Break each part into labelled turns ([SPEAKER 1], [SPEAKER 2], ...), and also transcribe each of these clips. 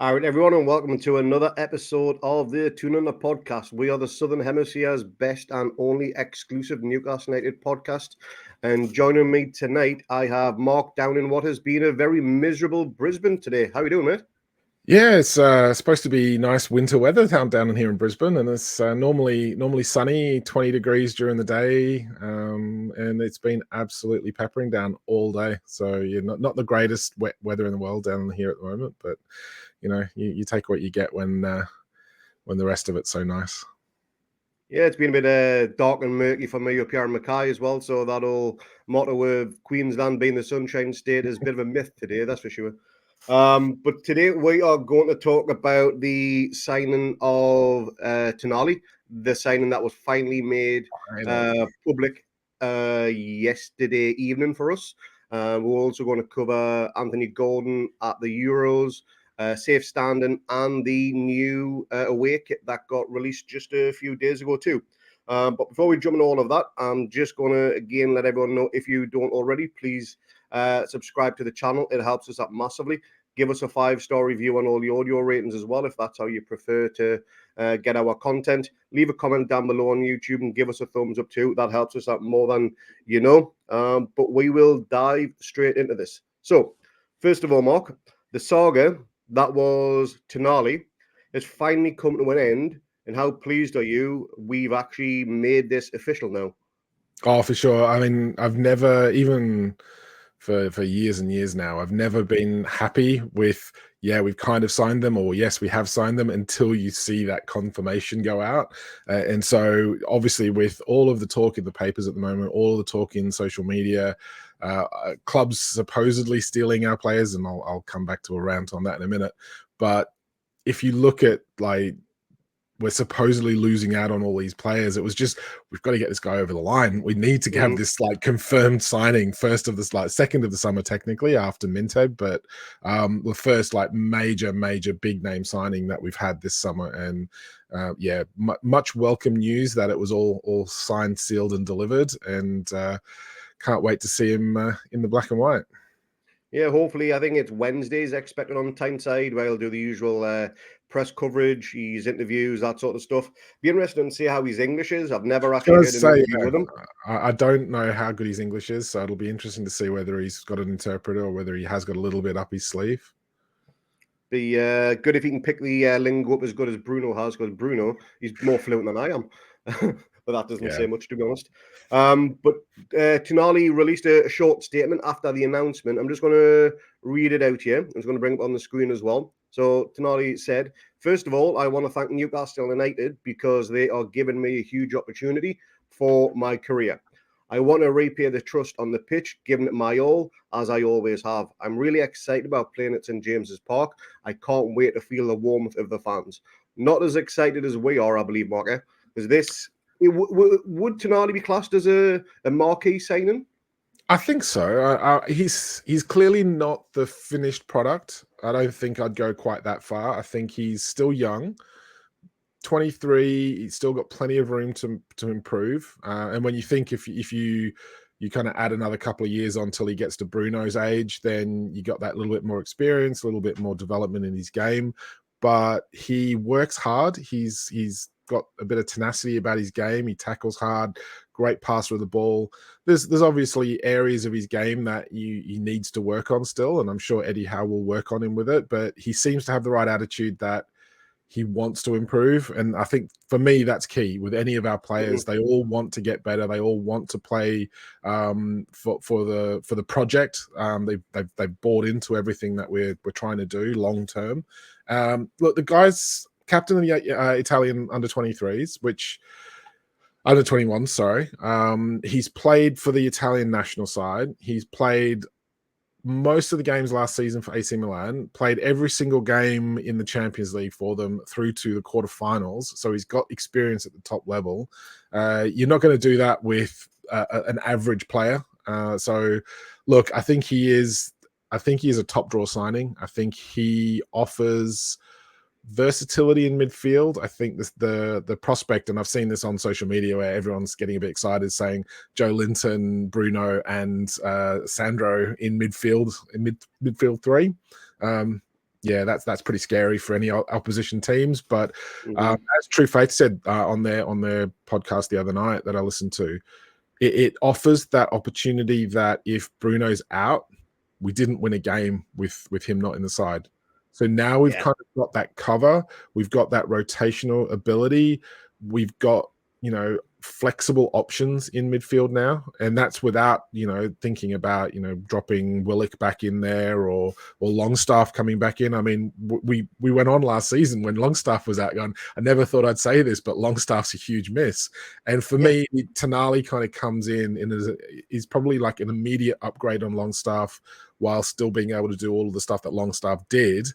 [SPEAKER 1] All right, everyone, and welcome to another episode of the Toon podcast. We are the Southern Hemisphere's best and only exclusive Newcastle United podcast. And joining me tonight, I have Mark down in what has been a very miserable Brisbane today. How are you doing, mate?
[SPEAKER 2] Yeah, it's supposed to be nice winter weather down here in Brisbane, and it's normally sunny, 20 degrees during the day, and it's been absolutely peppering down all day. So you're not the greatest wet weather in the world down here at the moment, but you take what you get when the rest of it's so nice.
[SPEAKER 1] Yeah, it's been a bit dark and murky for me up here in Mackay as well. So that old motto of Queensland being the Sunshine State is a bit of a myth today, that's for sure. But today we are going to talk about the signing of Tonali, the signing that was finally made public yesterday evening for us. We're also going to cover Anthony Gordon at the Euros, safe standing, and the new away kit that got released just a few days ago too. But before we jump into all of that, I'm just going to again let everyone know, if you don't already, please subscribe to the channel. It helps us out massively. Give us a 5-star review on all the audio ratings as well, if that's how you prefer to get our content. Leave a comment down below on YouTube and give us a thumbs up too. That helps us out more than you know. But we will dive straight into this. So, first of all, Mark, the saga that was Tonali has finally come to an end. And how pleased are you? We've actually made this official now.
[SPEAKER 2] Oh, for sure. I mean, I've never, even for years and years now, I've never been happy with, we've kind of signed them, or yes, we have signed them, until you see that confirmation go out. And so obviously with all of the talk in the papers at the moment, all of the talk in social media, clubs supposedly stealing our players, and I'll come back to a rant on that in a minute. But if you look at, like, we're supposedly losing out on all these players, it was just, we've got to get this guy over the line. We need to have this like confirmed signing, second of the summer technically after Minte, but the first like major big name signing that we've had this summer. And much welcome news that it was all signed, sealed and delivered, and can't wait to see him in the black and white.
[SPEAKER 1] Yeah, hopefully, I think it's Wednesdays expected on Tyneside, where he'll do the usual press coverage, his interviews, that sort of stuff. Be interesting to see how his English is. I've never actually heard an interview with him.
[SPEAKER 2] I don't know how good his English is, so it'll be interesting to see whether he's got an interpreter or whether he has got a little bit up his sleeve.
[SPEAKER 1] Be good if he can pick the lingo up as good as Bruno has, because Bruno, he's more fluent than I am. But that doesn't say much, to be honest. But Tonali released a short statement after the announcement. I'm just going to read it out here. I'm just going to bring it up on the screen as well. So Tonali said, "First of all, I want to thank Newcastle United because they are giving me a huge opportunity for my career. I want to repay the trust on the pitch, giving it my all, as I always have. I'm really excited about playing at St James's Park. I can't wait to feel the warmth of the fans." Not as excited as we are, I believe, Mark, because this... Would Tonali be classed as a marquee signing?
[SPEAKER 2] I think so. He's clearly not the finished product. I don't think I'd go quite that far. I think he's still young, 23. He's still got plenty of room to improve. And when you think if you kind of add another couple of years on till he gets to Bruno's age, then you got that little bit more experience, a little bit more development in his game. But he works hard. He's got a bit of tenacity about his game. He tackles hard, great passer of the ball. There's obviously areas of his game that he needs to work on still, and I'm sure Eddie Howe will work on him with it, but he seems to have the right attitude that he wants to improve. And I think for me, that's key with any of our players. They all want to get better. They all want to play for the project. They've bought into everything that we're trying to do long term. Look, the guy's captain of the Italian under-23s, which under 21, sorry. He's played for the Italian national side. He's played most of the games last season for AC Milan, played every single game in the Champions League for them through to the quarterfinals. So he's got experience at the top level. You're not going to do that with an average player. So look, I think he is a top draw signing. I think he offers versatility in midfield. I think the prospect, and I've seen this on social media where everyone's getting a bit excited, saying Joe Linton, Bruno, and Sandro in midfield, midfield three. yeah, that's pretty scary for any opposition teams. But
[SPEAKER 1] Mm-hmm.
[SPEAKER 2] as True Faith said on their podcast the other night that I listened to, it offers that opportunity that if Bruno's out, we didn't win a game with him not in the side. So now we've
[SPEAKER 1] Yeah.
[SPEAKER 2] kind of got that cover, we've got that rotational ability, we've got, you know, flexible options in midfield now, and that's without, you know, thinking about, you know, dropping Willock back in there or Longstaff coming back in. I mean, we went on last season when Longstaff was out going, I never thought I'd say this, but Longstaff's a huge miss. And for me, Tonali kind of comes in and is probably like an immediate upgrade on Longstaff while still being able to do all of the stuff that Longstaff did,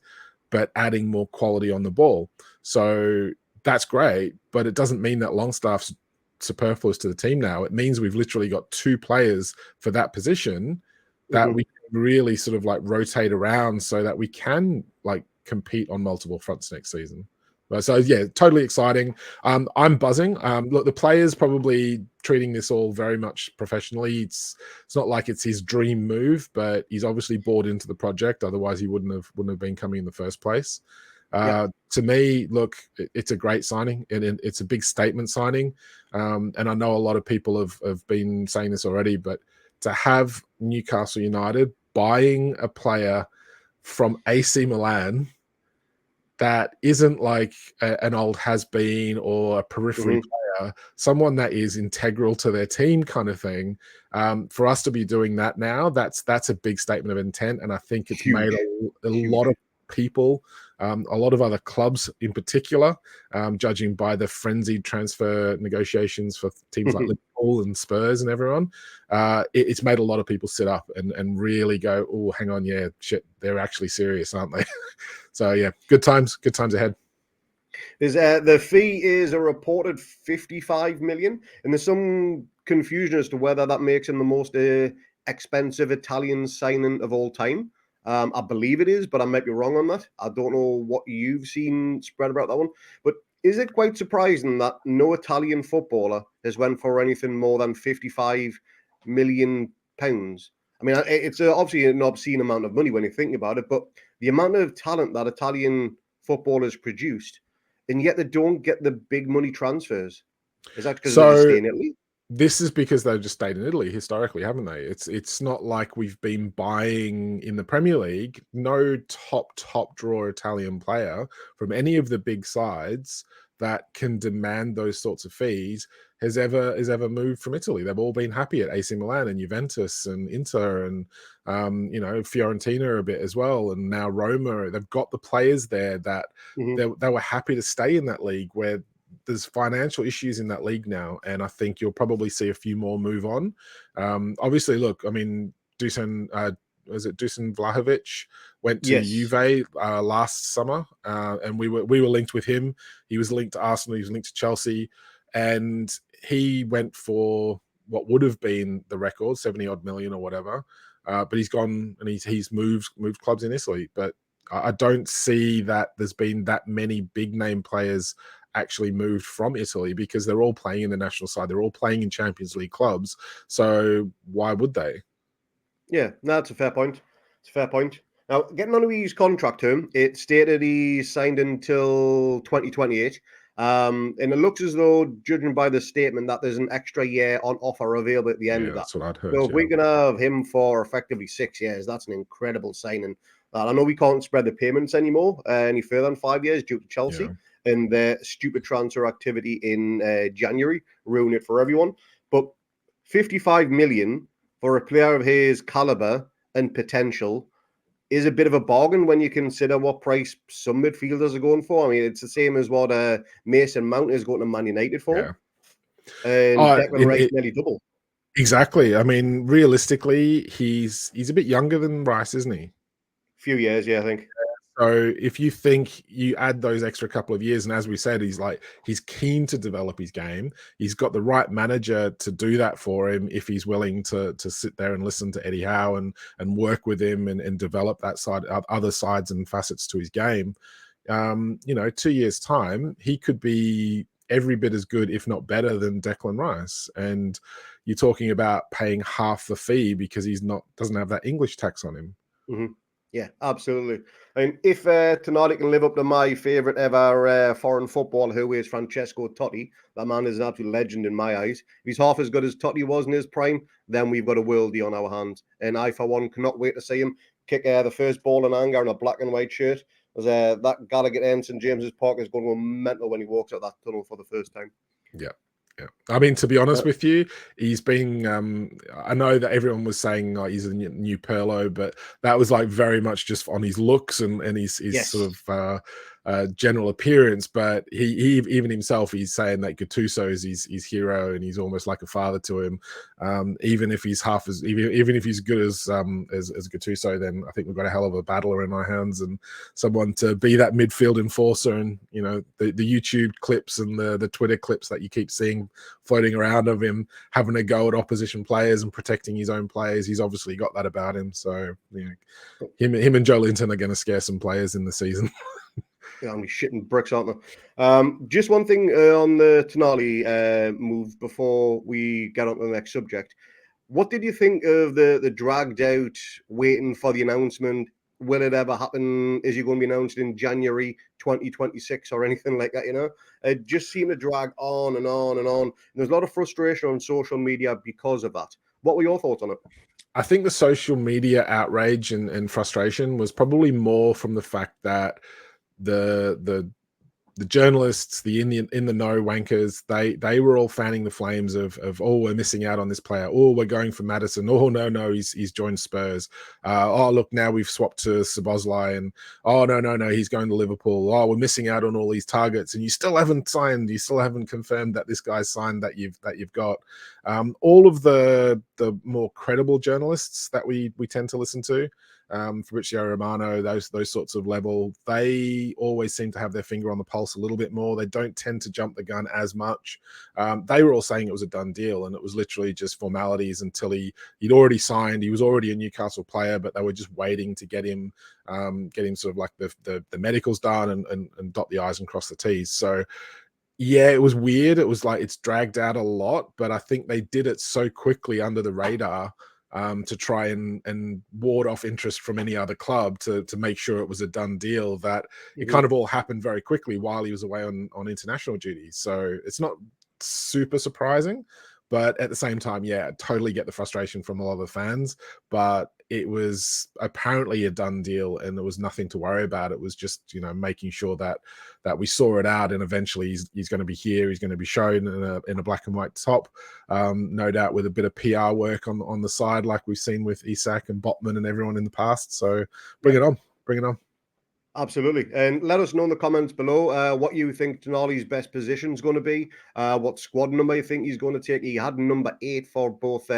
[SPEAKER 2] but adding more quality on the ball. So that's great, but it doesn't mean that Longstaff's superfluous to the team now. It means we've literally got two players for that position that we can really sort of like rotate around so that we can like compete on multiple fronts next season. So yeah, totally exciting. I'm buzzing. Look, the players probably treating this all very much professionally. It's not like it's his dream move, but he's obviously bought into the project. Otherwise, he wouldn't have been coming in the first place. To me, look, it's a great signing, and it's a big statement signing. And I know a lot of people have been saying this already, but to have Newcastle United buying a player from AC Milan that isn't like an old has-been or a periphery player, someone that is integral to their team kind of thing, for us to be doing that now, that's a big statement of intent. And I think it's made a lot of people, a lot of other clubs in particular, judging by the frenzied transfer negotiations for teams like Liverpool and Spurs and everyone, it's made a lot of people sit up and really go, oh, hang on, yeah, shit, they're actually serious, aren't they? So yeah, good times ahead.
[SPEAKER 1] The fee is a reported 55 million, and there's some confusion as to whether that makes him the most expensive Italian signing of all time. I believe it is, but I might be wrong on that. I don't know what you've seen spread about that one. But is it quite surprising that no Italian footballer has went for anything more than 55 million pounds? I mean, it's obviously an obscene amount of money when you think about it, but the amount of talent that Italian footballers produced, and yet they don't get the big money transfers. Is that because they just stay in Italy?
[SPEAKER 2] This is because they've just stayed in Italy historically, haven't they? It's not like we've been buying in the Premier League. No top draw Italian player from any of the big sides that can demand those sorts of fees has ever moved from Italy. They've all been happy at AC Milan and Juventus and Inter and you know, Fiorentina a bit as well, and now Roma. They've got the players there that they were happy to stay in that league, where there's financial issues in that league now, and I think you'll probably see a few more move on. Obviously, look, I mean, Dusan Vlahovic went to Juve last summer, and we were linked with him. He was linked to Arsenal, he was linked to Chelsea, and he went for what would have been the record, 70 odd million or whatever. But he's gone and he's moved clubs in Italy. But I don't see that there's been that many big name players actually moved from Italy, because they're all playing in the national side. They're all playing in Champions League clubs. So why would they?
[SPEAKER 1] Yeah, no, that's a fair point. It's a fair point. Now, getting on to his contract term, it stated he signed until 2028. And it looks as though, judging by the statement, that there's an extra year on offer available at the end of that.
[SPEAKER 2] That's what I'd heard.
[SPEAKER 1] So if we can have him for effectively 6 years, that's an incredible signing. I know we can't spread the payments anymore any further than 5 years due to Chelsea and their stupid transfer activity in January, ruin it for everyone. But 55 million for a player of his caliber and potential is a bit of a bargain when you consider what price some midfielders are going for. I mean, it's the same as what Mason Mount is going to Man United for. And Declan Rice nearly double.
[SPEAKER 2] Exactly. I mean, realistically, he's a bit younger than Rice, isn't he?
[SPEAKER 1] Few years, yeah, I think.
[SPEAKER 2] So if you think you add those extra couple of years, and as we said, he's keen to develop his game. He's got the right manager to do that for him if he's willing to sit there and listen to Eddie Howe and work with him and develop that side, other sides and facets to his game. 2 years' time, he could be every bit as good, if not better, than Declan Rice. And you're talking about paying half the fee because doesn't have that English tax on him.
[SPEAKER 1] Mm-hmm. Yeah, absolutely. And if Tonali can live up to my favourite ever foreign footballer, who is Francesco Totti, that man is an absolute legend in my eyes. If he's half as good as Totti was in his prime, then we've got a worldie on our hands. And I, for one, cannot wait to see him kick the first ball in anger in a black and white shirt. As that Gallagher end St James's Park is going to go mental when he walks out that tunnel for the first time.
[SPEAKER 2] Yeah. Yeah. I mean, to be honest
[SPEAKER 1] Uh,
[SPEAKER 2] with you, he's been. I know that everyone was saying he's a new Perlo, but that was like very much just on his looks and his sort
[SPEAKER 1] yes.
[SPEAKER 2] of general appearance. But he even himself, he's saying that Gattuso is his hero and he's almost like a father to him. Even if he's half as even if he's good as Gattuso, then I think we've got a hell of a battler in our hands and someone to be that midfield enforcer. And you know the YouTube clips and the Twitter clips that you keep seeing floating around of him having a go at opposition players and protecting his own players. He's obviously got that about him. So you know, him and Joe Linton are going to scare some players in the season.
[SPEAKER 1] Yeah, I'm shitting bricks, aren't they? Just one thing on the Tonali move before we get on to the next subject. What did you think of the dragged out waiting for the announcement? Will it ever happen? Is he going to be announced in January 2026 or anything like that? You know, it just seemed to drag on and on and on. And there's a lot of frustration on social media because of that. What were your thoughts on it?
[SPEAKER 2] I think the social media outrage and frustration was probably more from the fact that the journalists, the in the know wankers, they were all fanning the flames of oh, we're missing out on this player. Oh, we're going for Madison. Oh no, he's joined Spurs. Oh look, now we've swapped to Szoboszlai, and oh no, he's going to Liverpool. Oh, we're missing out on all these targets, and you still haven't signed. You still haven't confirmed that this guy's signed that you've got. All of the more credible journalists that we tend to listen to. Fabrizio Romano, those sorts of level, they always seem to have their finger on the pulse a little bit more. They don't tend to jump the gun as much. They were all saying it was a done deal, and it was literally just formalities until he'd already signed. He was already a Newcastle player, but they were just waiting to get him sort of like the medicals done and dot the I's and cross the T's. So yeah, it was weird. It was like it's dragged out a lot, but I think they did it so quickly under the radar to try and ward off interest from any other club to make sure it was a done deal that it kind of all happened very quickly while he was away on international duty. So it's not super surprising, but at the same time, yeah, I totally get the frustration from a lot of the fans, but it was apparently a done deal and there was nothing to worry about. It was just, you know, making sure that we saw it out and eventually he's going to be here. He's going to be shown in a black and white top, no doubt with a bit of PR work on the side, like we've seen with Isak and Botman and everyone in the past. So bring it on.
[SPEAKER 1] Absolutely. And let us know in the comments below what you think Tonali's best position is going to be, what squad number you think he's going to take. He had number 8 for both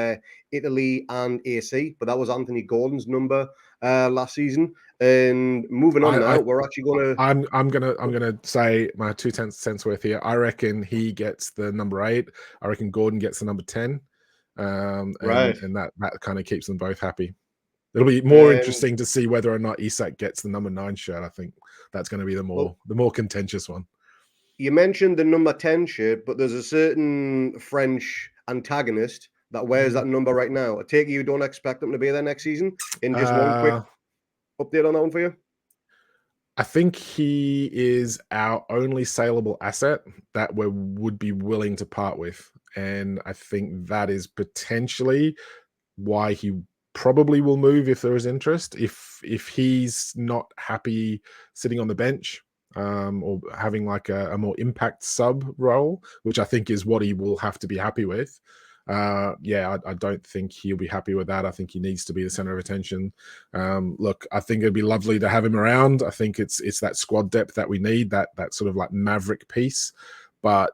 [SPEAKER 1] Italy and AC, but that was Anthony Gordon's number last season. And moving on now, we're actually going to...
[SPEAKER 2] I'm gonna say my 2 cents worth here. I reckon he gets the number 8. I reckon Gordon gets the number 10.
[SPEAKER 1] Right.
[SPEAKER 2] And that kind of keeps them both happy. It'll be more interesting to see whether or not Isak gets the number 9 shirt. I think that's going to be the more contentious one.
[SPEAKER 1] You mentioned the number 10 shirt, but there's a certain French antagonist that wears that number right now. I take it you don't expect them to be there next season. In just one quick update on that one for you.
[SPEAKER 2] I think he is our only saleable asset that we would be willing to part with. And I think that is potentially why he probably will move if there is interest. If he's not happy sitting on the bench or having like a more impact sub role, which I think is what he will have to be happy with. I don't think he'll be happy with that. I think he needs to be the center of attention. Look, I think it'd be lovely to have him around. I think it's that squad depth that we need, that sort of like maverick piece. But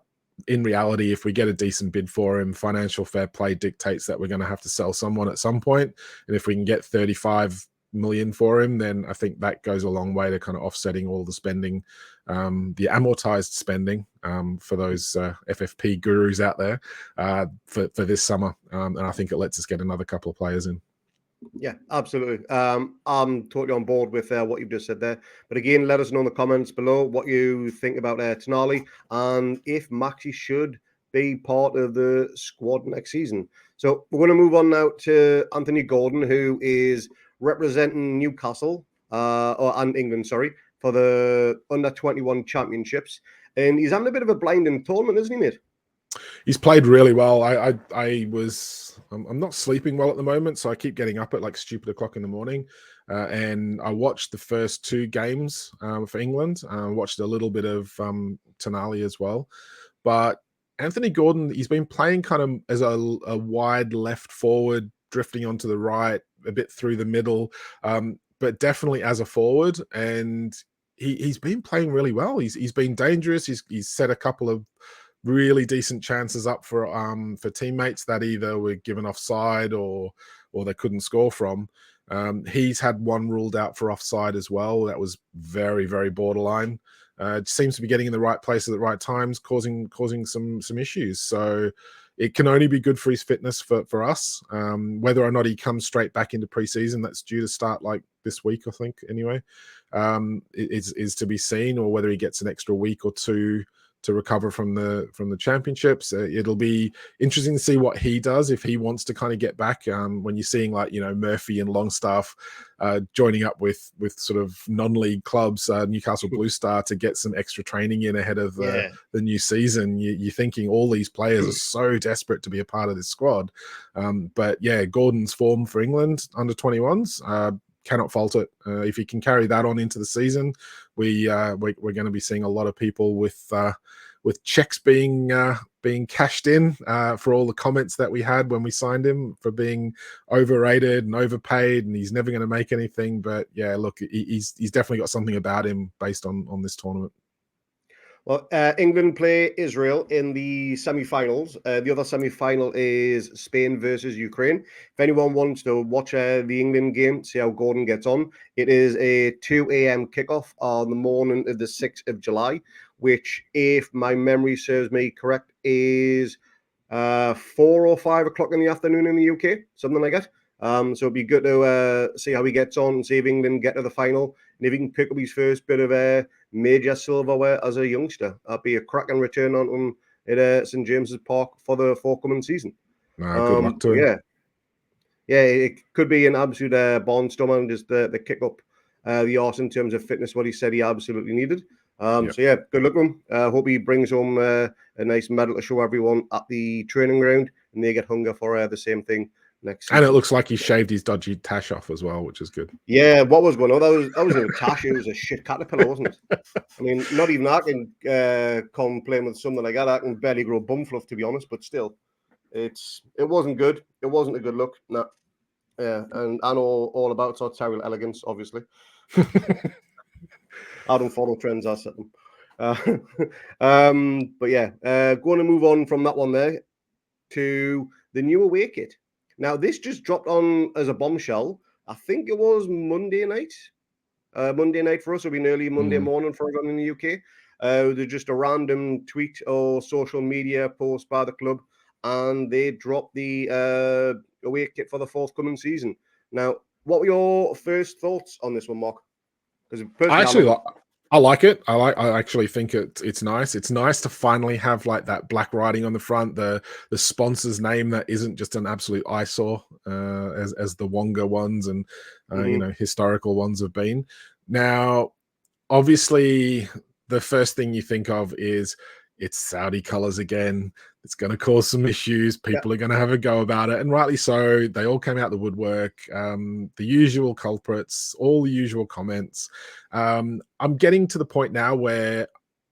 [SPEAKER 2] in reality, if we get a decent bid for him, financial fair play dictates that we're going to have to sell someone at some point. And if we can get 35 million for him, then I think that goes a long way to kind of offsetting all the spending, the amortized spending for those FFP gurus out there for this summer. And I think it lets us get another couple of players in.
[SPEAKER 1] Yeah, absolutely. I'm totally on board with what you've just said there. But again, let us know in the comments below what you think about Tonali and if Maxi should be part of the squad next season. So we're going to move on now to Anthony Gordon, who is representing Newcastle and England, sorry, for the under-21 championships. And he's having a bit of a blinding tournament, isn't he, mate?
[SPEAKER 2] He's played really well. I'm not sleeping well at the moment, so I keep getting up at like stupid o'clock in the morning. And I watched the first 2 games for England. Watched a little bit of Tonali as well. But Anthony Gordon, he's been playing kind of as a wide left forward, drifting onto the right, a bit through the middle, but definitely as a forward. And he's been playing really well. He's been dangerous. He's set a couple of really decent chances up for teammates that either were given offside or they couldn't score from. He's had one ruled out for offside as well. That was very, very borderline. Seems to be getting in the right place at the right times, causing some issues. So it can only be good for his fitness for us. Whether or not he comes straight back into preseason, that's due to start like this week, I think. Anyway, is to be seen, or whether he gets an extra week or 2 to recover from the championships. It'll be interesting to see what he does if he wants to kind of get back. When you're seeing like Murphy and Longstaff joining up with sort of non-league clubs, Newcastle Blue Star, to get some extra training in ahead of the new season. You're thinking all these players are so desperate to be a part of this squad. But yeah, Gordon's form for England under 21s. Cannot fault it. If he can carry that on into the season, we're going to be seeing a lot of people with checks being cashed in for all the comments that we had when we signed him for being overrated and overpaid, and he's never going to make anything. But yeah, look, he's definitely got something about him based on this tournament.
[SPEAKER 1] Well, England play Israel in the semi-finals. The other semi-final is Spain versus Ukraine. If anyone wants to watch the England game, see how Gordon gets on, it is a 2 a.m. kickoff on the morning of the 6th of July, which, if my memory serves me correct, is 4 or 5 o'clock in the afternoon in the UK, something like that. So it'd be good to see how he gets on and see if England get to the final, and if he can pick up his first bit of major silverware as a youngster. That'd be a cracking return on him at St James's Park for the forthcoming season.
[SPEAKER 2] Good luck to him.
[SPEAKER 1] Yeah, it could be an absolute barnstormer, and just the kick up the arse in terms of fitness, what he said he absolutely needed. So yeah, good luck to him. Hope he brings home a nice medal to show everyone at the training ground, and they get hunger for the same thing next season.
[SPEAKER 2] And it looks like he shaved his dodgy tash off as well, which is good.
[SPEAKER 1] Yeah, what was going on? That was no tash. It was a shit caterpillar, wasn't it? I mean, not even I can complain with something like that. I can barely grow bum fluff, to be honest. But still, it wasn't good. It wasn't a good look. No. Yeah, and I know all about sartorial elegance, obviously. I don't follow trends, I set them. But yeah, going to move on from that one there to the new away kit. Now, this just dropped on as a bombshell. I think it was Monday night. Monday night for us. It'll be an early Monday morning for everyone in the UK. They're just a random tweet or social media post by the club, and they dropped the away kit for the forthcoming season. Now, what were your first thoughts on this one, Mark? Because
[SPEAKER 2] I like it. I actually think it's nice. It's nice to finally have like that black writing on the front, the sponsor's name that isn't just an absolute eyesore as the Wonga ones and historical ones have been. Now, obviously, the first thing you think of is it's Saudi colors again. It's going to cause some issues. People are going to have a go about it, and rightly so. They all came out the woodwork. The usual culprits, all the usual comments. I'm getting to the point now where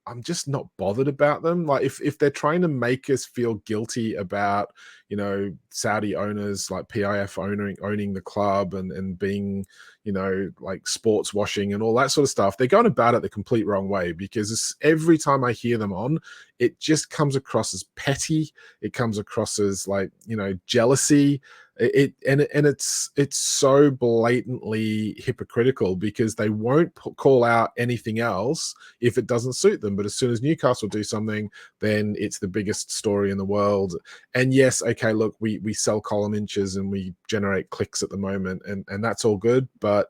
[SPEAKER 2] I'm just not bothered about them. Like if they're trying to make us feel guilty about, Saudi owners like PIF owning the club and being, like sports washing and all that sort of stuff, they're going about it the complete wrong way, because every time I hear them on, it just comes across as petty. It comes across as like, jealousy. It's so blatantly hypocritical, because they won't call out anything else if it doesn't suit them. But as soon as Newcastle do something, then it's the biggest story in the world. And yes, okay, look, we sell column inches and we generate clicks at the moment, and that's all good. But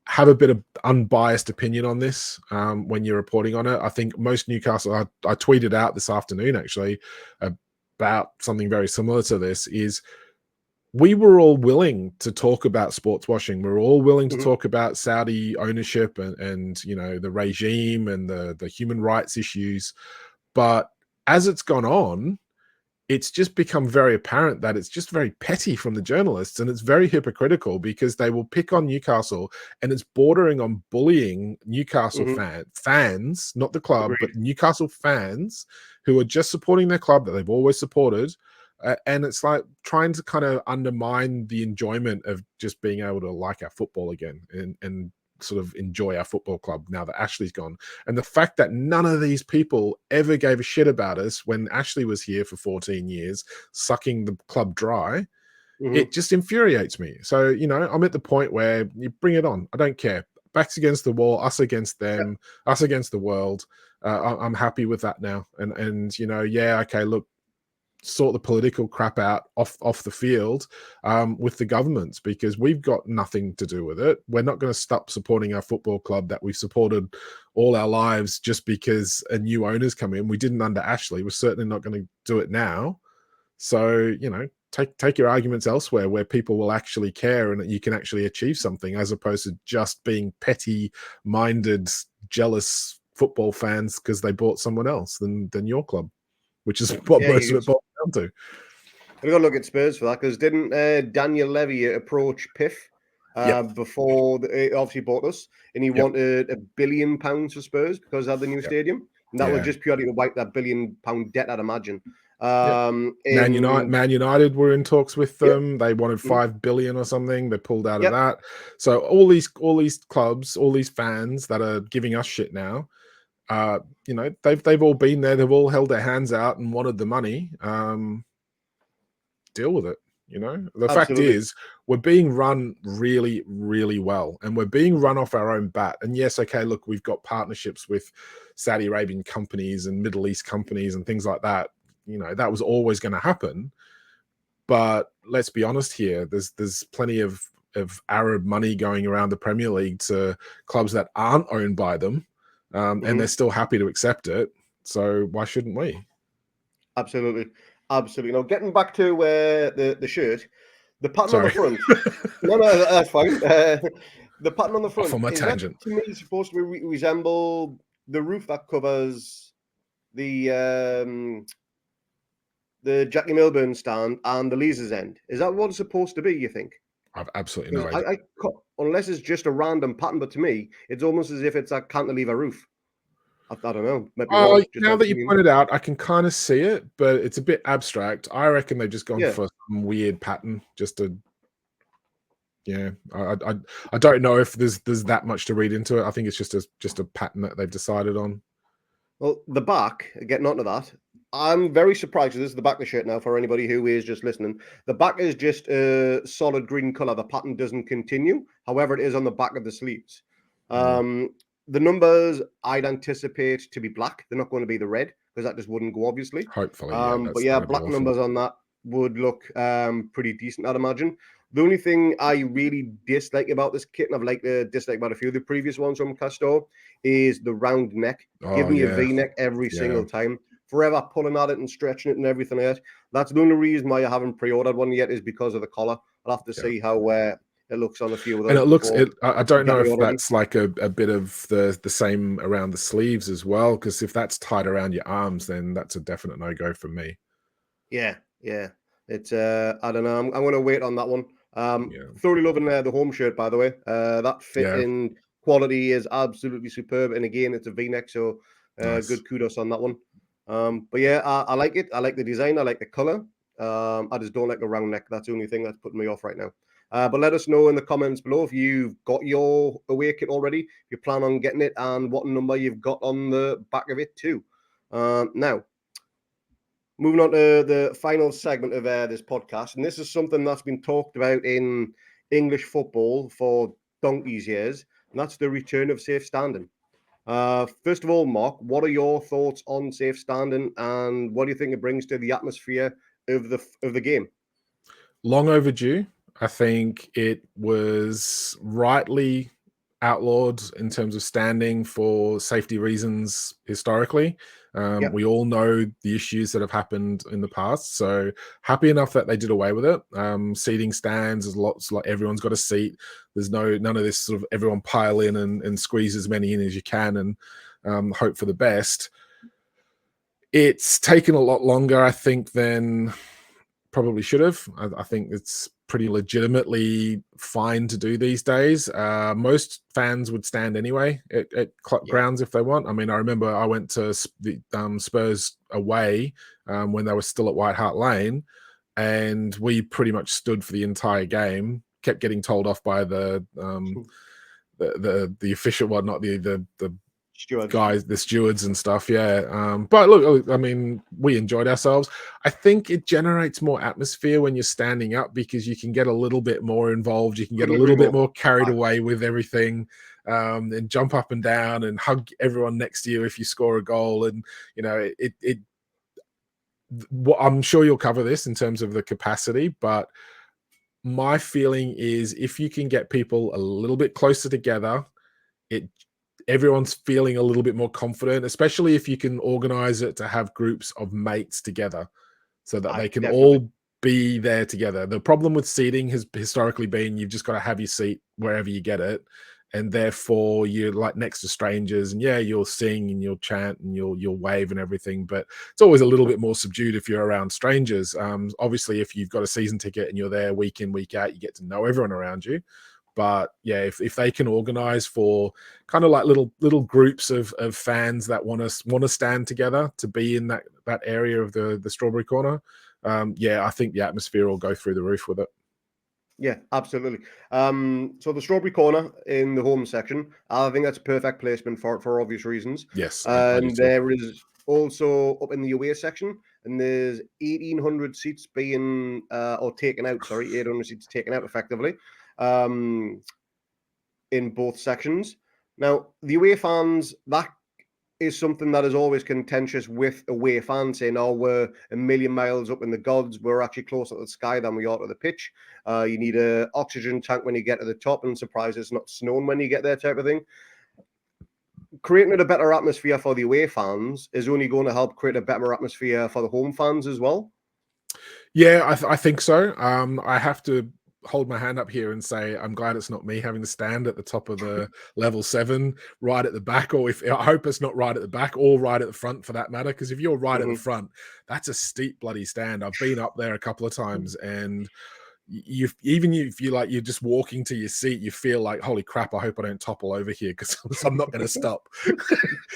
[SPEAKER 2] have a bit of unbiased opinion on this when you're reporting on it. I think most Newcastle, I tweeted out this afternoon actually about something very similar to this, is we were all willing to talk about sports washing. We were all willing to
[SPEAKER 1] Mhm.
[SPEAKER 2] talk about Saudi ownership and you know, the regime and the human rights issues. But as it's gone on, it's just become very apparent that it's just very petty from the journalists, and it's very hypocritical because they will pick on Newcastle, and it's bordering on bullying Newcastle
[SPEAKER 1] Mhm.
[SPEAKER 2] fans, not the club, but
[SPEAKER 1] Agreed.
[SPEAKER 2] Newcastle fans who are just supporting their club that they've always supported. And it's like trying to kind of undermine the enjoyment of just being able to like our football again and sort of enjoy our football club now that Ashley's gone. And the fact that none of these people ever gave a shit about us when Ashley was here for 14 years, sucking the club dry,
[SPEAKER 1] Mhm.
[SPEAKER 2] it just infuriates me. So, you know, I'm at the point where you bring it on. I don't care. Backs against the wall, us against
[SPEAKER 1] Yeah.
[SPEAKER 2] them, us against the world. I'm happy with that now. And you know, yeah, okay, look, sort the political crap out off the field with the governments, because we've got nothing to do with it. We're not going to stop supporting our football club that we've supported all our lives just because a new owner's come in. We didn't under Ashley. We're certainly not going to do it now. So, you know, take your arguments elsewhere where people will actually care and that you can actually achieve something, as opposed to just being petty minded, jealous football fans because they bought someone else than your club, which is what
[SPEAKER 1] Yeah,
[SPEAKER 2] most of it boils down to.
[SPEAKER 1] we got to look at Spurs for that, because didn't Daniel Levy approach Piff
[SPEAKER 2] Yep.
[SPEAKER 1] before he obviously bought us, and he
[SPEAKER 2] Yep.
[SPEAKER 1] wanted £1 billion for Spurs because of the new
[SPEAKER 2] Yep.
[SPEAKER 1] stadium, and that was
[SPEAKER 2] Yeah.
[SPEAKER 1] just purely to wipe that £1 billion debt, I'd imagine.
[SPEAKER 2] Yep.
[SPEAKER 1] In
[SPEAKER 2] Man United were in talks with
[SPEAKER 1] Yep.
[SPEAKER 2] them. They wanted
[SPEAKER 1] Mhm.
[SPEAKER 2] 5 billion or something. They pulled out of
[SPEAKER 1] Yep.
[SPEAKER 2] that. So all these clubs, all these fans that are giving us shit now, you know, they've all been there. They've all held their hands out and wanted the money. Deal with it. You know, the fact
[SPEAKER 1] Absolutely.
[SPEAKER 2] is, we're being run really, really well, and we're being run off our own bat. And yes, okay, look, we've got partnerships with Saudi Arabian companies and Middle East companies and things like that. You know, that was always going to happen. But let's be honest here. There's plenty of Arab money going around the Premier League to clubs that aren't owned by them, and they're
[SPEAKER 1] Mhm.
[SPEAKER 2] still happy to accept it. So why shouldn't we?
[SPEAKER 1] Absolutely. Absolutely. Now, getting back to the shirt, the pattern on the
[SPEAKER 2] Sorry,
[SPEAKER 1] front. No, that's fine. The pattern on the
[SPEAKER 2] off
[SPEAKER 1] front,
[SPEAKER 2] on my
[SPEAKER 1] is that
[SPEAKER 2] tangent.
[SPEAKER 1] to me supposed to resemble the roof that covers the Jackie Milburn stand and the Leazer's end? Is that what it's supposed to be, you think?
[SPEAKER 2] I've absolutely
[SPEAKER 1] Because
[SPEAKER 2] no idea.
[SPEAKER 1] unless it's just a random pattern, but to me, it's almost as if it's a cantilever roof. I don't know. Might be wrong. Just my
[SPEAKER 2] Now that you
[SPEAKER 1] opinion.
[SPEAKER 2] pointed out, I can kind of see it, but it's a bit abstract. I reckon they've just gone
[SPEAKER 1] Yeah.
[SPEAKER 2] for some weird pattern, just to yeah. I don't know if there's that much to read into it. I think it's just a pattern that they've decided on.
[SPEAKER 1] Well, the back, getting onto that, I'm very surprised. This is the back of the shirt now for anybody who is just listening. The back is just a solid green color. The pattern doesn't continue. However, it is on the back of the sleeves.
[SPEAKER 2] Mm,
[SPEAKER 1] Um, the numbers I'd anticipate to be black. They're not going to be the red because that just wouldn't go, obviously.
[SPEAKER 2] hopefully, yeah,
[SPEAKER 1] But
[SPEAKER 2] that's
[SPEAKER 1] yeah,
[SPEAKER 2] that'd be
[SPEAKER 1] black
[SPEAKER 2] awesome.
[SPEAKER 1] numbers on that would look pretty decent, I'd imagine. The only thing I really dislike about this kit, and I've liked dislike about a few of the previous ones from Castor, is the round neck. Give
[SPEAKER 2] Oh
[SPEAKER 1] me a
[SPEAKER 2] yeah,
[SPEAKER 1] V-neck every
[SPEAKER 2] yeah,
[SPEAKER 1] single time. Forever pulling at it and stretching it and everything else. That's the only reason why I haven't pre-ordered one yet, is because of the collar. I'll have to
[SPEAKER 2] yeah.
[SPEAKER 1] see how it looks on a few of
[SPEAKER 2] And
[SPEAKER 1] those
[SPEAKER 2] it looks
[SPEAKER 1] before
[SPEAKER 2] it. I
[SPEAKER 1] I
[SPEAKER 2] don't
[SPEAKER 1] get
[SPEAKER 2] know
[SPEAKER 1] me
[SPEAKER 2] if
[SPEAKER 1] ordered.
[SPEAKER 2] that's like a bit of the same around the sleeves as well, because if that's tied around your arms, then that's a definite no go for me.
[SPEAKER 1] Yeah, yeah. It's I don't know. I'm gonna wait on that one.
[SPEAKER 2] Yeah,
[SPEAKER 1] Thoroughly loving the home shirt, by the way. That fit
[SPEAKER 2] yeah,
[SPEAKER 1] and quality is absolutely superb. And again, it's a V-neck, so
[SPEAKER 2] nice.
[SPEAKER 1] good kudos on that one. But yeah, I like it. I like the design. I like the color. I just don't like the round neck. That's the only thing that's putting me off right now. But let us know in the comments below if you've got your away kit already, if you plan on getting it, and what number you've got on the back of it too. Now, moving on to the final segment of this podcast, and this is something that's been talked about in English football for donkey's years, and that's the return of safe standing. First of all, Mark, what are your thoughts on safe standing, and what do you think it brings to the atmosphere of the game?
[SPEAKER 2] Long overdue. I think it was rightly outlawed in terms of standing for safety reasons historically.
[SPEAKER 1] Yep.
[SPEAKER 2] We all know the issues that have happened in the past. So happy enough that they did away with it. Seating stands, there's lots, like everyone's got a seat. There's none of this sort of everyone pile in and squeeze as many in as you can and hope for the best. It's taken a lot longer, I think, than probably should have. I think it's pretty legitimately fine to do these days. Most fans would stand anyway at grounds if they want. I mean, I remember I went to the Spurs away when they were still at White Hart Lane, and we pretty much stood for the entire game. Kept getting told off by the official, well, not the
[SPEAKER 1] Stewards.
[SPEAKER 2] guys, the stewards and stuff. Yeah. But look, I mean, we enjoyed ourselves. I think it generates more atmosphere when you're standing up because you can get a little bit more involved. You can get a little bit more carried away with everything, and jump up and down and hug everyone next to you if you score a goal. And, you know, I'm sure you'll cover this in terms of the capacity, but my feeling is if you can get people a little bit closer together, everyone's feeling a little bit more confident, especially if you can organize it to have groups of mates together so that they can all be there together. The problem with seating has historically been you've just got to have your seat wherever you get it. And therefore you're like next to strangers and yeah, you'll sing and you'll chant and you'll wave and everything, but it's always a little bit more subdued if you're around strangers. Obviously if you've got a season ticket and you're there week in, week out, you get to know everyone around you. But yeah, if they can organize for kind of like little groups of fans that want to stand together to be in that area of the Strawberry Corner, yeah, I think the atmosphere will go through the roof with it.
[SPEAKER 1] Yeah, absolutely. So the Strawberry Corner in the home section, I think that's a perfect placement for it for obvious reasons.
[SPEAKER 2] Yes,
[SPEAKER 1] And there is also up in the away section, and there's 1,800 seats being or taken out. Sorry, 800 seats taken out effectively. In both sections. Now, the away fans, that is something that is always contentious with away fans saying, oh, we're a million miles up in the gods. We're actually closer to the sky than we are to the pitch. You need an oxygen tank when you get to the top, and surprise, it's not snowing when you get there type of thing. Creating a better atmosphere for the away fans is only going to help create a better atmosphere for the home fans as well.
[SPEAKER 2] Yeah, I think so. I have to hold my hand up here and say I'm glad it's not me having to stand at the top of the level 7 right at the back, or if I hope it's not right at the back or right at the front for that matter, because if you're right at the front, that's a steep bloody stand. I've been up there a couple of times and if you like you're just walking to your seat, you feel like holy crap, I hope I don't topple over here because I'm not going to stop.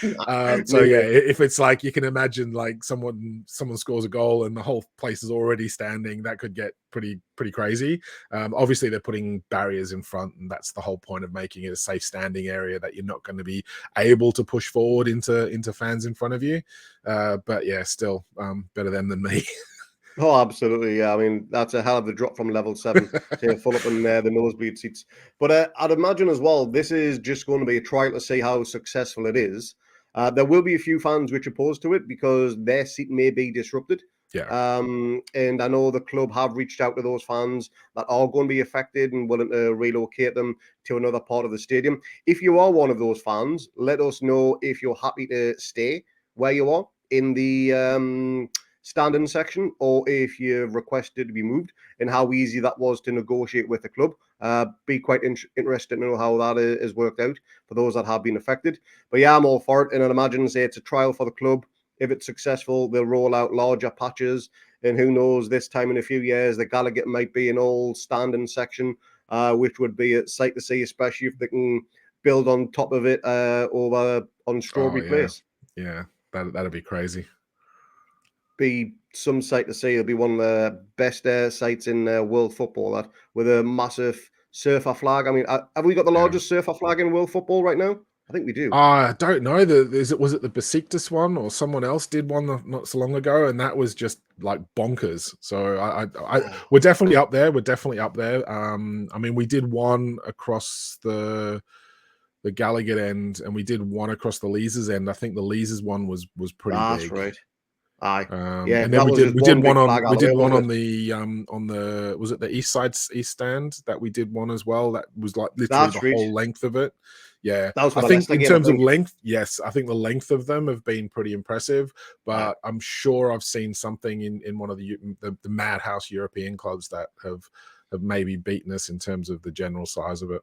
[SPEAKER 2] So yeah, if it's like you can imagine like someone scores a goal and the whole place is already standing, that could get pretty crazy. Obviously they're putting barriers in front, and that's the whole point of making it a safe standing area that you're not going to be able to push forward into fans in front of you. But yeah, still better them than me.
[SPEAKER 1] Oh, absolutely. Yeah, I mean, that's a hell of a drop from level 7 to full up in the nosebleed seats. But I'd imagine as well, this is just going to be a trial to see how successful it is. There will be a few fans which are opposed to it because their seat may be disrupted.
[SPEAKER 2] Yeah.
[SPEAKER 1] And I know the club have reached out to those fans that are going to be affected and willing to relocate them to another part of the stadium. If you are one of those fans, let us know if you're happy to stay where you are in the standing section, or if you've requested to be moved, and how easy that was to negotiate with the club. Be quite interested to know how that is worked out for those that have been affected. But yeah, I'm all for it, and I'd imagine say it's a trial for the club. If it's successful, they'll roll out larger patches, and who knows, this time in a few years, the Gallagher might be an all standing section, which would be a sight to see, especially if they can build on top of it over on Strawberry Place.
[SPEAKER 2] Yeah, that'd be crazy.
[SPEAKER 1] Be some sight to see. It'll be one of the best sites in world football, that with a massive surfer flag. I mean, have we got the largest surfer flag in world football right now? I think we do.
[SPEAKER 2] I don't know. Was it the Besiktas one, or someone else did one not so long ago, and that was just like bonkers. So we're definitely up there. We're definitely up there. I mean, we did one across the Gallagher end, and we did one across the Leazes end. I think the Leazes one was pretty big.
[SPEAKER 1] That's right. Aye. Yeah,
[SPEAKER 2] And then
[SPEAKER 1] that
[SPEAKER 2] we
[SPEAKER 1] was
[SPEAKER 2] did
[SPEAKER 1] just one
[SPEAKER 2] one
[SPEAKER 1] big flag
[SPEAKER 2] on
[SPEAKER 1] all the way, wasn't it?
[SPEAKER 2] on the was it the east stand that we did one as well, that was like literally the
[SPEAKER 1] That's right.
[SPEAKER 2] whole length of it. Yeah,
[SPEAKER 1] That was for
[SPEAKER 2] I
[SPEAKER 1] the
[SPEAKER 2] think
[SPEAKER 1] Leicester
[SPEAKER 2] in
[SPEAKER 1] game, I
[SPEAKER 2] terms of
[SPEAKER 1] think.
[SPEAKER 2] length, yes, I think the length of them have been pretty impressive,
[SPEAKER 1] Aye.
[SPEAKER 2] but I'm sure I've seen something in one of the madhouse European clubs that have maybe beaten us in terms of the general size of it.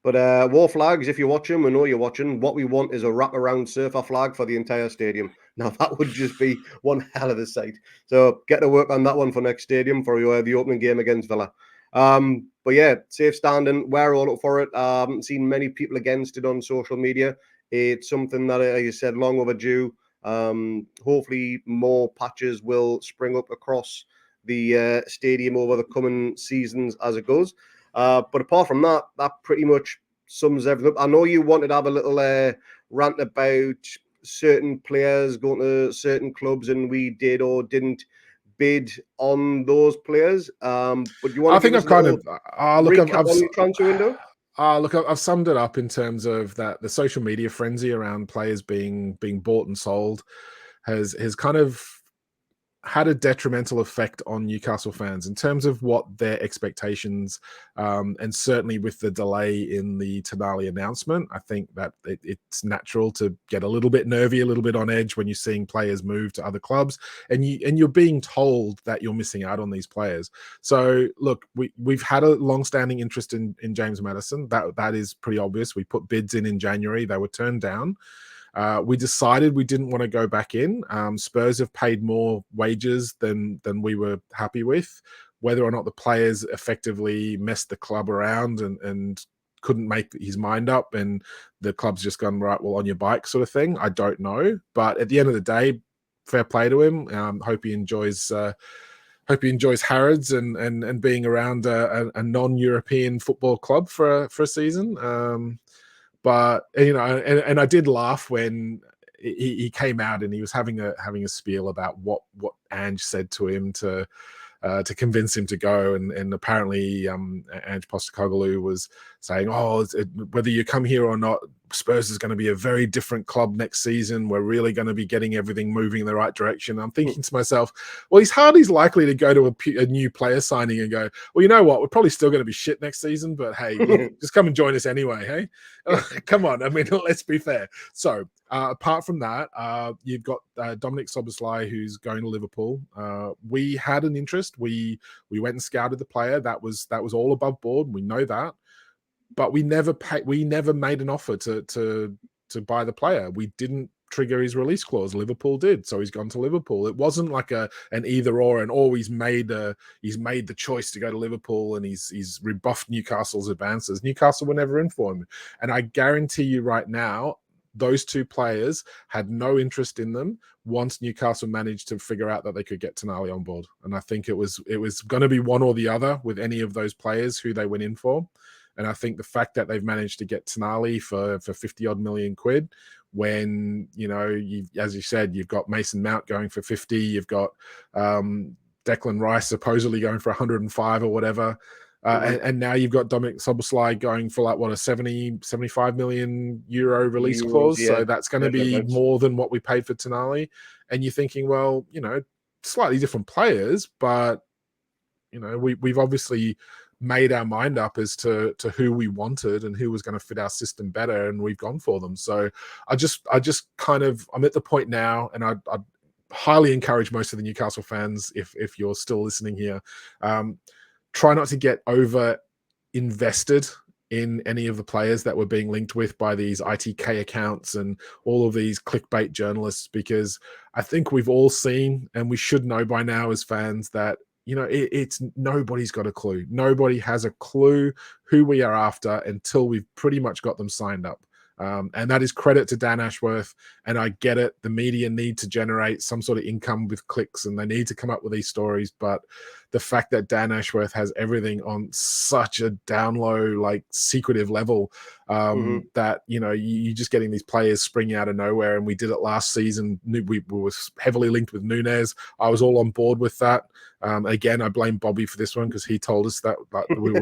[SPEAKER 1] But war flags, if you're watching, we know you're watching. What we want is a wraparound surfer flag for the entire stadium. Now that would just be one hell of a sight. So get to work on that one for next stadium for the opening game against Villa. But yeah, safe standing. We're all up for it. I haven't seen many people against it on social media. It's something that, like you said, long overdue. Hopefully, more patches will spring up across the stadium over the coming seasons as it goes. But apart from that, that pretty much sums everything up. I know you wanted to have a little rant about certain players going to certain clubs, and we did or didn't bid on those players. But you want
[SPEAKER 2] I
[SPEAKER 1] to give
[SPEAKER 2] think
[SPEAKER 1] us
[SPEAKER 2] I've
[SPEAKER 1] a
[SPEAKER 2] kind
[SPEAKER 1] little
[SPEAKER 2] of look,
[SPEAKER 1] recap on your transfer window?
[SPEAKER 2] Look, I've summed it up in terms of that the social media frenzy around players being bought and sold has kind of had a detrimental effect on Newcastle fans in terms of what their expectations, and certainly with the delay in the Tonali announcement. I think that it's natural to get a little bit nervy, a little bit on edge when you're seeing players move to other clubs, and you're being told that you're missing out on these players. So look, we've had a long-standing interest in James Maddison. That is pretty obvious. We put bids in January; they were turned down. We decided we didn't want to go back in. Spurs have paid more wages than we were happy with. Whether or not the players effectively messed the club around and couldn't make his mind up, and the club's just gone, right, well, on your bike sort of thing, I don't know. But at the end of the day, fair play to him. Hope he enjoys Harrods and being around a non-European football club for a season. But and I did laugh when he came out and he was having a spiel about what Ange said to him to convince him to go, and apparently Ange Postecoglou was saying, whether you come here or not, Spurs is going to be a very different club next season. We're really going to be getting everything moving in the right direction. I'm thinking to myself, well, he's hardly likely to go to a new player signing and go, well, you know what, we're probably still going to be shit next season, but hey, look, just come and join us anyway, hey?
[SPEAKER 1] Yeah.
[SPEAKER 2] Come on, I mean, let's be fair. So apart from that, you've got Dominic Szoboszlai, who's going to Liverpool. We had an interest. We went and scouted the player. That was all above board. We know that, but we never made an offer to buy the player. We didn't trigger his release clause. Liverpool did, so he's gone to Liverpool. It wasn't like an either or, and he's made the choice to go to Liverpool, and he's rebuffed Newcastle's advances. Newcastle were never in for him, and I guarantee you right now, those two players had no interest in them once Newcastle managed to figure out that they could get Tonali on board. And I think it was going to be one or the other with any of those players who they went in for. And I think the fact that they've managed to get Tonali for 50 odd million quid, when, as you said, you've got Mason Mount going for 50, you've got Declan Rice supposedly going for 105 or whatever. And now you've got Dominic Szoboszlai going for like, what, a 75 million euro release clause.
[SPEAKER 1] Yeah.
[SPEAKER 2] So that's going to be more than what we paid for Tonali. And you're thinking, well, slightly different players, but, we've obviously made our mind up as to who we wanted and who was going to fit our system better, and we've gone for them. So I just kind of, I'm at the point now, and I'd highly encourage most of the Newcastle fans, if you're still listening here, try not to get over invested in any of the players that were being linked with by these ITK accounts and all of these clickbait journalists, because I think we've all seen, and we should know by now as fans, that it's nobody's got a clue. Nobody has a clue who we are after until we've pretty much got them signed up. And that is credit to Dan Ashworth. And I get it. The media need to generate some sort of income with clicks, and they need to come up with these stories. But the fact that Dan Ashworth has everything on such a down low, like secretive level, that, you're just getting these players springing out of nowhere. And we did it last season. We were heavily linked with Nunez. I was all on board with that. Again, I blame Bobby for this one, because he told us that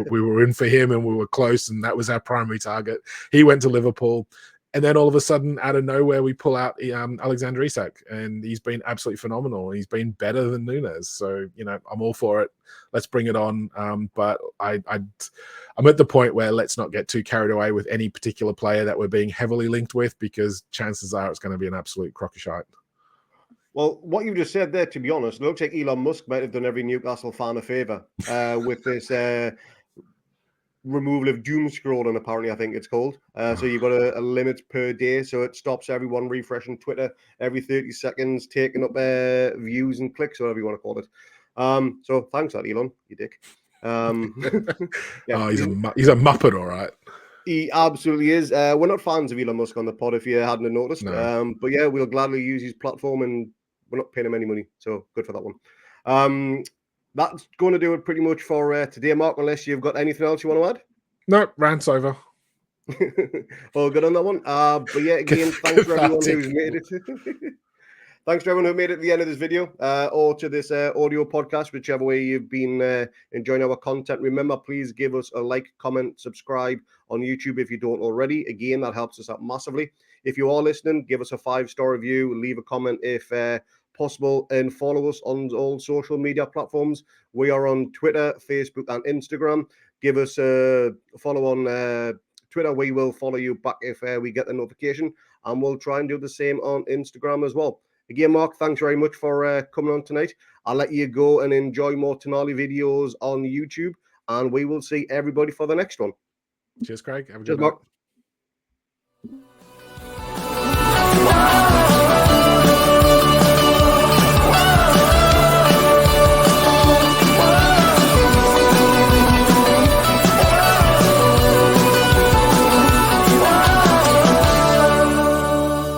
[SPEAKER 2] we were in for him and we were close, and that was our primary target. He went to Liverpool, And then all of a sudden, out of nowhere, we pull out Alexander Isak, and he's been absolutely phenomenal. He's been better than Nunes. So, I'm all for it. Let's bring it on. But I'm at the point where let's not get too carried away with any particular player that we're being heavily linked with, because chances are it's going to be an absolute crock of shite.
[SPEAKER 1] Well, what you just said there, to be honest, it looks like Elon Musk might have done every Newcastle fan a favour with this removal of doom scrolling, apparently, I think it's called. So you've got a limit per day, so it stops everyone refreshing Twitter every 30 seconds, taking up views and clicks, whatever you want to call it. So thanks for that, Elon, you dick.
[SPEAKER 2] Yeah. Oh, he's a muppet, all right.
[SPEAKER 1] He absolutely is. We're not fans of Elon Musk on the pod, if you hadn't noticed.
[SPEAKER 2] No.
[SPEAKER 1] But yeah, we'll gladly use his platform, and we're not paying him any money, so good for that one. That's going to do it pretty much for today, Mark, unless you've got anything else you want to add.
[SPEAKER 2] No, rant's over.
[SPEAKER 1] Well, good on that one. But yeah, again, thanks for everyone who's made it. Thanks to everyone who made it to the end of this video or to this audio podcast, whichever way you've been enjoying our content. Remember, please give us a like, comment, subscribe on YouTube if you don't already. Again, that helps us out massively. If you are listening, give us a 5-star review, leave a comment if possible, and follow us on all social media platforms. We are on Twitter, Facebook, and Instagram. Give us a follow on Twitter. We will follow you back if we get the notification, and we'll try and do the same on Instagram as well. Again, Mark, thanks very much for coming on tonight. I'll let you go and enjoy more Tonali videos on YouTube, and we will see everybody for the next one.
[SPEAKER 2] Cheers, Craig. Have a
[SPEAKER 1] Cheers,
[SPEAKER 2] good night.
[SPEAKER 1] Mark.